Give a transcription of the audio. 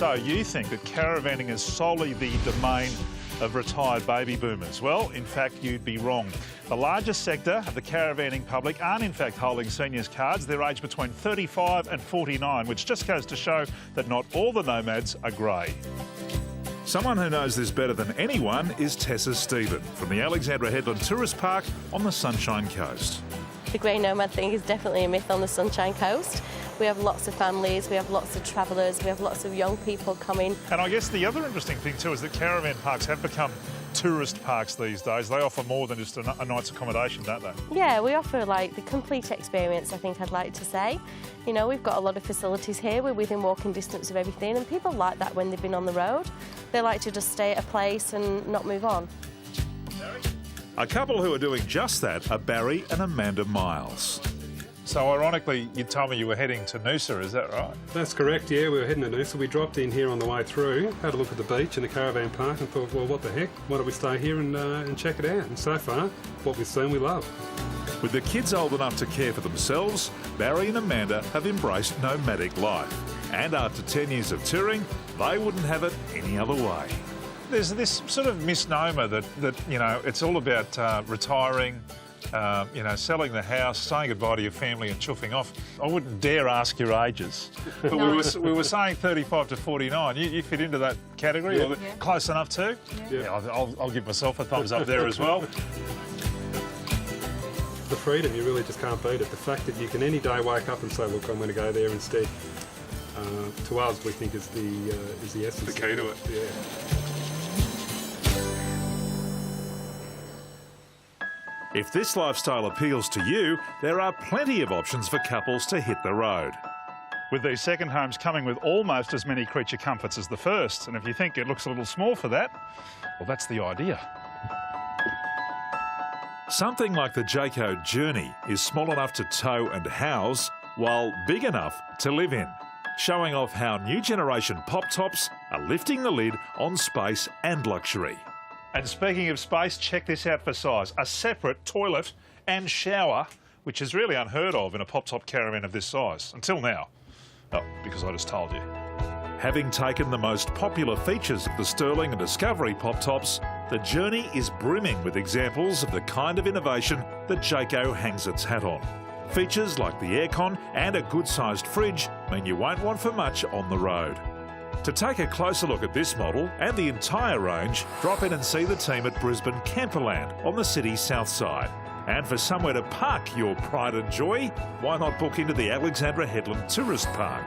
So you think that caravanning is solely the domain of retired baby boomers? Well, in fact, you'd be wrong. The largest sector of the caravanning public aren't in fact holding seniors cards. They're aged between 35 and 49, which just goes to show that not all the nomads are grey. Someone who knows this better than anyone is Tessa Stephen from the Alexandra Headland Tourist Park on the Sunshine Coast. The grey nomad thing is definitely a myth on the Sunshine Coast. We have lots of families, we have lots of travellers, we have lots of young people coming. And I guess the other interesting thing too is that caravan parks have become tourist parks these days. They offer more than just a night's accommodation, don't they? Yeah, we offer like the complete experience, I think I'd like to say. You know, we've got a lot of facilities here, we're within walking distance of everything, and people like that when they've been on the road. They like to just stay at a place and not move on. A couple who are doing just that are Barry and Amanda Miles. So ironically, you told me you were heading to Noosa, is that right? That's correct, yeah, we were heading to Noosa. We dropped in here on the way through, had a look at the beach and the caravan park and thought, well, what the heck, why don't we stay here and check it out? And so far, what we've seen we love. With the kids old enough to care for themselves, Barry and Amanda have embraced nomadic life. And after 10 years of touring, they wouldn't have it any other way. There's this sort of misnomer that you know, it's all about retiring, you know, selling the house, saying goodbye to your family and chuffing off. I wouldn't dare ask your ages, but No. we were saying 35 to 49. You fit into that category, Yeah. or close enough too? Yeah. I'll give myself a thumbs up there as well. The freedom, you really just can't beat it. The fact that you can any day wake up and say, look, I'm going to go there instead, to us, we think is the essence. The key to it. Yeah. If this lifestyle appeals to you, there are plenty of options for couples to hit the road. With these second homes coming with almost as many creature comforts as the first, and if you think it looks a little small for that, well, that's the idea. Something like the Jayco Journey is small enough to tow and house, while big enough to live in, showing off how new generation pop-tops are lifting the lid on space and luxury. And speaking of space, check this out for size. A separate toilet and shower, which is really unheard of in a pop-top caravan of this size, until now. Oh, because I just told you. Having taken the most popular features of the Sterling and Discovery pop-tops, the Journey is brimming with examples of the kind of innovation that Jayco hangs its hat on. Features like the aircon and a good-sized fridge mean you won't want for much on the road. To take a closer look at this model and the entire range, drop in and see the team at Brisbane Camperland on the city's south side. And for somewhere to park your pride and joy, why not book into the Alexandra Headland Tourist Park?